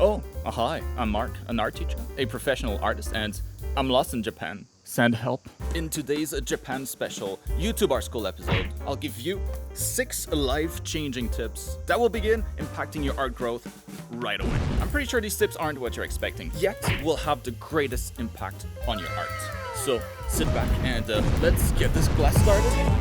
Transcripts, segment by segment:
Hi, I'm Marc, an art teacher, a professional artist, and I'm lost in Japan. Send help. In today's Japan special YouTube Art School episode, I'll give you 6 life-changing tips that will begin impacting your art growth right away. I'm pretty sure these tips aren't what you're expecting, yet will have the greatest impact on your art. So sit back and let's get this class started.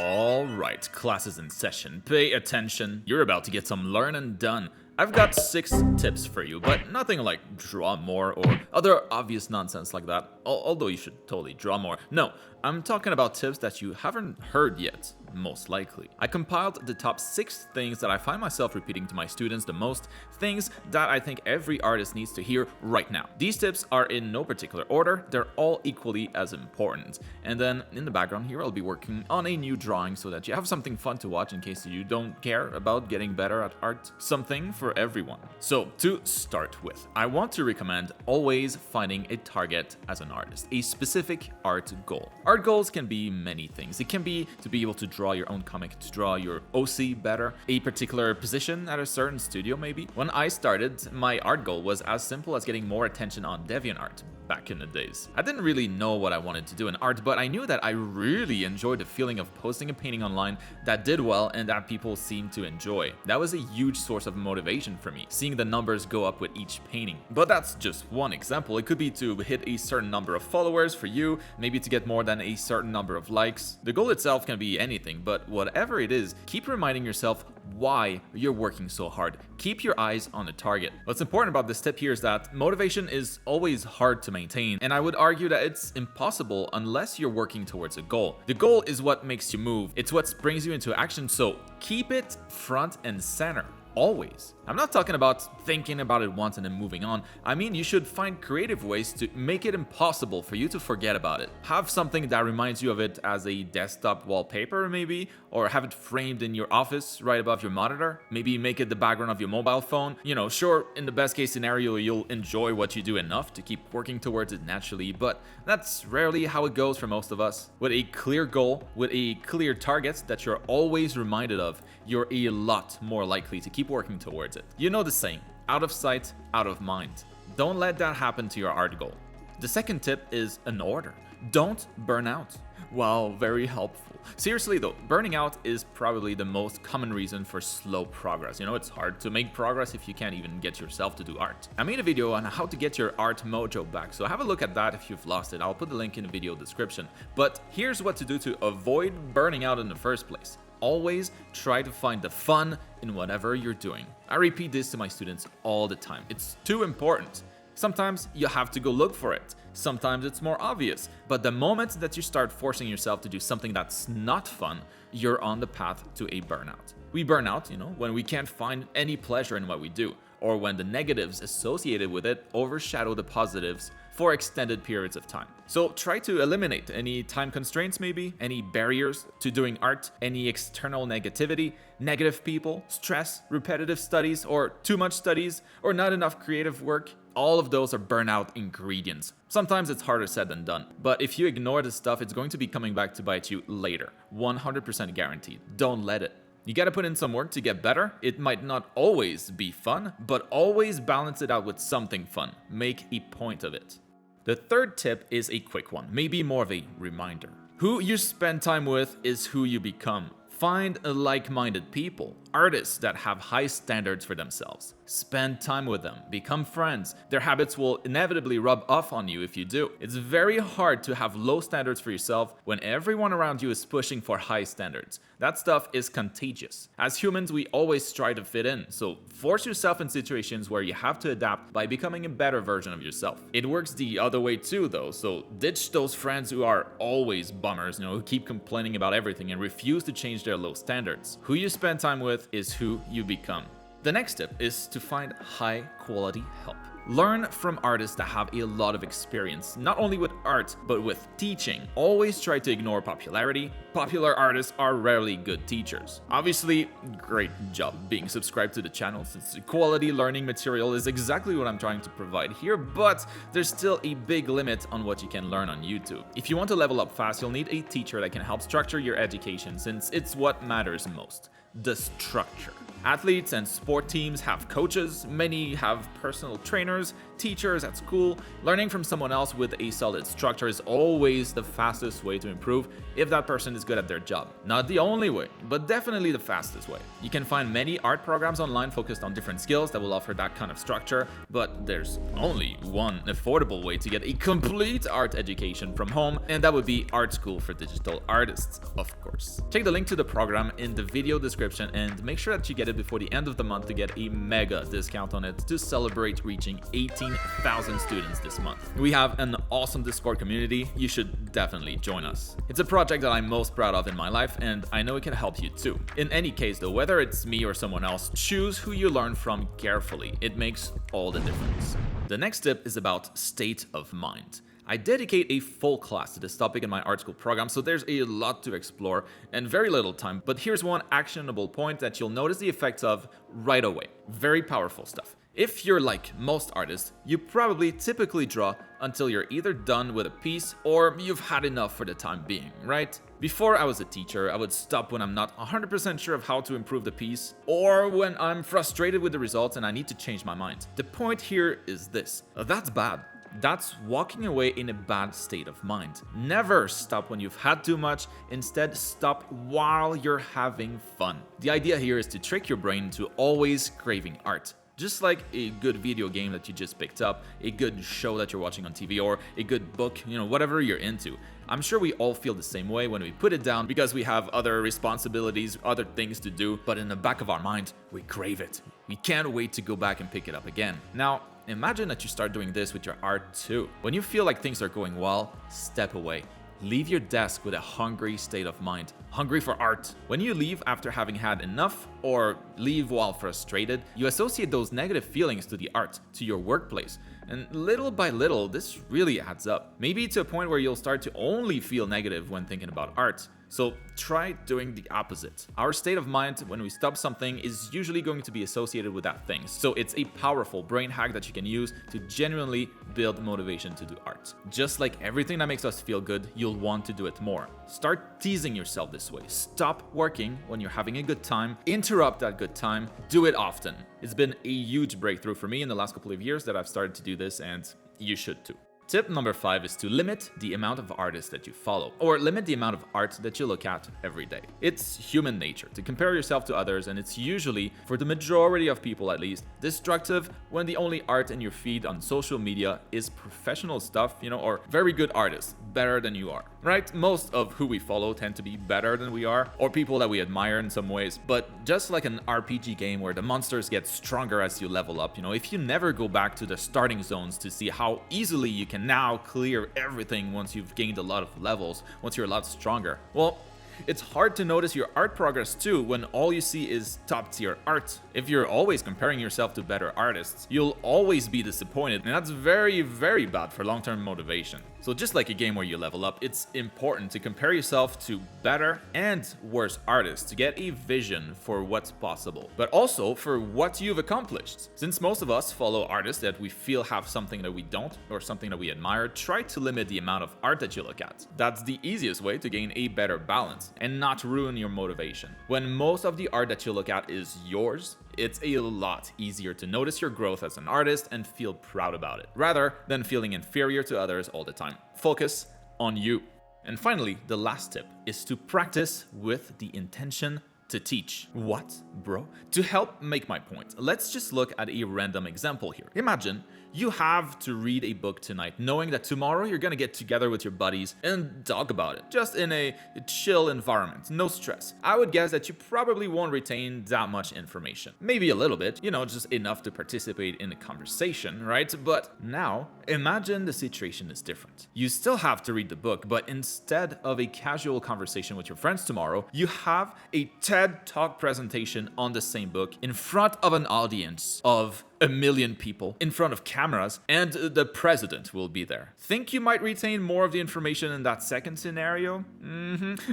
Alright, class is in session. Pay attention. You're about to get some learning done. I've got 6 tips for you, but nothing like draw more or other obvious nonsense like that. Although you should totally draw more. No, I'm talking about tips that you haven't heard yet, most likely. I compiled the top 6 things that I find myself repeating to my students the most, things that I think every artist needs to hear right now. These tips are in no particular order, they're all equally as important. And then in the background here, I'll be working on a new drawing so that you have something fun to watch in case you don't care about getting better at art. Something for everyone. So to start with, I want to recommend always finding a target as an artist, a specific art goal. Art goals can be many things. It can be to be able to draw your own comic, to draw your OC better, a particular position at a certain studio maybe. When I started, my art goal was as simple as getting more attention on DeviantArt back in the days. I didn't really know what I wanted to do in art, but I knew that I really enjoyed the feeling of posting a painting online that did well and that people seemed to enjoy. That was a huge source of motivation for me, seeing the numbers go up with each painting. But that's just one example. It could be to hit a certain number of followers for you, maybe to get more than a certain number of likes. The goal itself can be anything, but whatever it is, keep reminding yourself why you're working so hard. Keep your eyes on the target. What's important about this tip here is that motivation is always hard to maintain, and I would argue that it's impossible unless you're working towards a goal. The goal is what makes you move. It's what brings you into action, so keep it front and center. Always. I'm not talking about thinking about it once and then moving on. I mean, you should find creative ways to make it impossible for you to forget about it. Have something that reminds you of it as a desktop wallpaper maybe, or have it framed in your office right above your monitor. Maybe make it the background of your mobile phone. You know, sure, in the best case scenario, you'll enjoy what you do enough to keep working towards it naturally, but that's rarely how it goes for most of us. With a clear goal, with a clear target that you're always reminded of, you're a lot more likely to keep working towards it. You know the saying, out of sight, out of mind. Don't let that happen to your art goal. The second tip is an order. Don't burn out. Wow, very helpful. Seriously though, burning out is probably the most common reason for slow progress. You know, it's hard to make progress if you can't even get yourself to do art. I made a video on how to get your art mojo back, so have a look at that if you've lost it. I'll put the link in the video description. But here's what to do to avoid burning out in the first place. Always try to find the fun in whatever you're doing. I repeat this to my students all the time. It's too important. Sometimes you have to go look for it. Sometimes it's more obvious. But the moment that you start forcing yourself to do something that's not fun, you're on the path to a burnout. We burn out, when we can't find any pleasure in what we do, or when the negatives associated with it overshadow the positives for extended periods of time. So try to eliminate any time constraints maybe, any barriers to doing art, any external negativity, negative people, stress, repetitive studies, or too much studies, or not enough creative work. All of those are burnout ingredients. Sometimes it's harder said than done, but if you ignore this stuff, it's going to be coming back to bite you later. 100% guaranteed. Don't let it. You gotta put in some work to get better. It might not always be fun, but always balance it out with something fun. Make a point of it. The third tip is a quick one, maybe more of a reminder. Who you spend time with is who you become. Find like-minded people, artists that have high standards for themselves. Spend time with them, become friends. Their habits will inevitably rub off on you if you do. It's very hard to have low standards for yourself when everyone around you is pushing for high standards. That stuff is contagious. As humans, we always try to fit in, so force yourself in situations where you have to adapt by becoming a better version of yourself. It works the other way too though, so ditch those friends who are always bummers, who keep complaining about everything and refuse to change their low standards. Who you spend time with is who you become. The next tip is to find high quality help. Learn from artists that have a lot of experience, not only with art, but with teaching. Always try to ignore popularity. Popular artists are rarely good teachers. Obviously, great job being subscribed to the channel, since quality learning material is exactly what I'm trying to provide here, but there's still a big limit on what you can learn on YouTube. If you want to level up fast, you'll need a teacher that can help structure your education, since it's what matters most. The structure. Athletes and sport teams have coaches, many have personal trainers, teachers at school. Learning from someone else with a solid structure is always the fastest way to improve if that person is good at their job. Not the only way, but definitely the fastest way. You can find many art programs online focused on different skills that will offer that kind of structure, but there's only one affordable way to get a complete art education from home, and that would be Art School for Digital Artists, of course. Check the link to the program in the video description and make sure that you get it before the end of the month to get a mega discount on it to celebrate reaching 18,000 students this month. We have an awesome Discord community. You should definitely join us. It's a project that I'm most proud of in my life, and I know it can help you too. In any case though, whether it's me or someone else, choose who you learn from carefully. It makes all the difference. The next tip is about state of mind. I dedicate a full class to this topic in my art school program, so there's a lot to explore and very little time, but here's one actionable point that you'll notice the effects of right away. Very powerful stuff. If you're like most artists, you probably typically draw until you're either done with a piece or you've had enough for the time being, right? Before I was a teacher, I would stop when I'm not 100% sure of how to improve the piece, or when I'm frustrated with the results and I need to change my mind. The point here is this: that's bad. That's walking away in a bad state of mind. Never stop when you've had too much. Instead, stop while you're having fun. The idea here is to trick your brain into always craving art. Just like a good video game that you just picked up, a good show that you're watching on TV, or a good book, whatever you're into. I'm sure we all feel the same way when we put it down because we have other responsibilities, other things to do, but in the back of our mind, we crave it. We can't wait to go back and pick it up again. Now, imagine that you start doing this with your art too. When you feel like things are going well, step away. Leave your desk with a hungry state of mind, hungry for art. When you leave after having had enough, or leave while frustrated, you associate those negative feelings to the art, to your workplace. And little by little, this really adds up. Maybe to a point where you'll start to only feel negative when thinking about art. So try doing the opposite. Our state of mind when we stop something is usually going to be associated with that thing. So it's a powerful brain hack that you can use to genuinely build motivation to do art. Just like everything that makes us feel good, you'll want to do it more. Start teasing yourself this way. Stop working when you're having a good time. Interrupt that good time. Do it often. It's been a huge breakthrough for me in the last couple of years that I've started to do this, and you should too. Tip number 5 is to limit the amount of artists that you follow, or limit the amount of art that you look at every day. It's human nature to compare yourself to others, and it's usually, for the majority of people at least, destructive when the only art in your feed on social media is professional stuff, or very good artists, better than you are, right? Most of who we follow tend to be better than we are, or people that we admire in some ways, but just like an RPG game where the monsters get stronger as you level up, if you never go back to the starting zones to see how easily you can now clear everything once you've gained a lot of levels, once you're a lot stronger, well, it's hard to notice your art progress too when all you see is top tier art. If you're always comparing yourself to better artists, you'll always be disappointed, and that's very, very bad for long-term motivation. So just like a game where you level up, it's important to compare yourself to better and worse artists to get a vision for what's possible, but also for what you've accomplished. Since most of us follow artists that we feel have something that we don't, or something that we admire, try to limit the amount of art that you look at. That's the easiest way to gain a better balance and not ruin your motivation. When most of the art that you look at is yours, it's a lot easier to notice your growth as an artist and feel proud about it, rather than feeling inferior to others all the time. Focus on you. And finally, the last tip is to practice with the intention to teach. What, bro? To help make my point, let's just look at a random example here. Imagine you have to read a book tonight, knowing that tomorrow you're gonna get together with your buddies and talk about it, just in a chill environment, no stress. I would guess that you probably won't retain that much information. Maybe a little bit, just enough to participate in the conversation, right? But now, imagine the situation is different. You still have to read the book, but instead of a casual conversation with your friends tomorrow, you have a TED Talk presentation on the same book in front of an audience of 1 million people in front of cameras, and the president will be there. Think you might retain more of the information in that second scenario?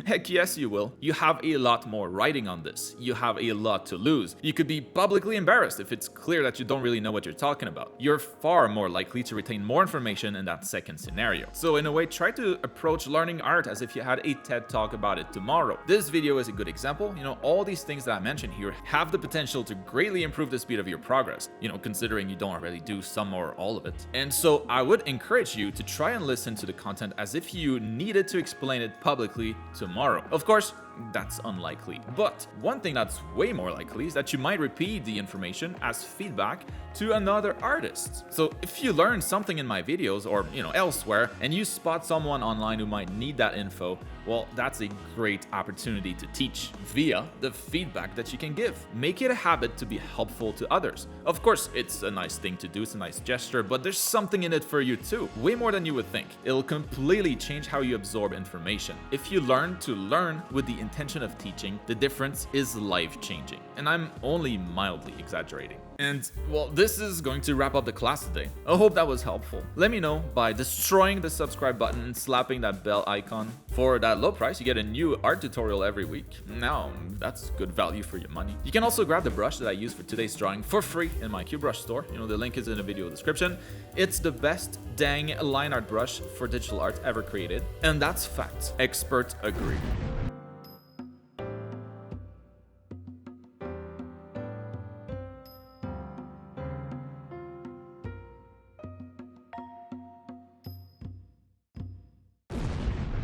Heck yes, you will. You have a lot more writing on this. You have a lot to lose. You could be publicly embarrassed if it's clear that you don't really know what you're talking about. You're far more likely to retain more information in that second scenario. So in a way, try to approach learning art as if you had a TED Talk about it tomorrow. This video is a good example. All these things that I mentioned here have the potential to greatly improve the speed of your progress, considering you don't already do some or all of it. And so I would encourage you to try and listen to the content as if you needed to explain it publicly tomorrow. Of course, that's unlikely. But one thing that's way more likely is that you might repeat the information as feedback to another artist. So if you learn something in my videos or, elsewhere, and you spot someone online who might need that info, well, that's a great opportunity to teach via the feedback that you can give. Make it a habit to be helpful to others. Of course, it's a nice thing to do, it's a nice gesture, but there's something in it for you too, way more than you would think. It'll completely change how you absorb information. If you learn to learn with the intention of teaching, the difference is life-changing. And I'm only mildly exaggerating. And, well, this is going to wrap up the class today. I hope that was helpful. Let me know by destroying the subscribe button and slapping that bell icon. For that low price, you get a new art tutorial every week. Now, that's good value for your money. You can also grab the brush that I used for today's drawing for free in my QBrush store. The link is in the video description. It's the best dang line art brush for digital art ever created. And that's fact. Experts agree.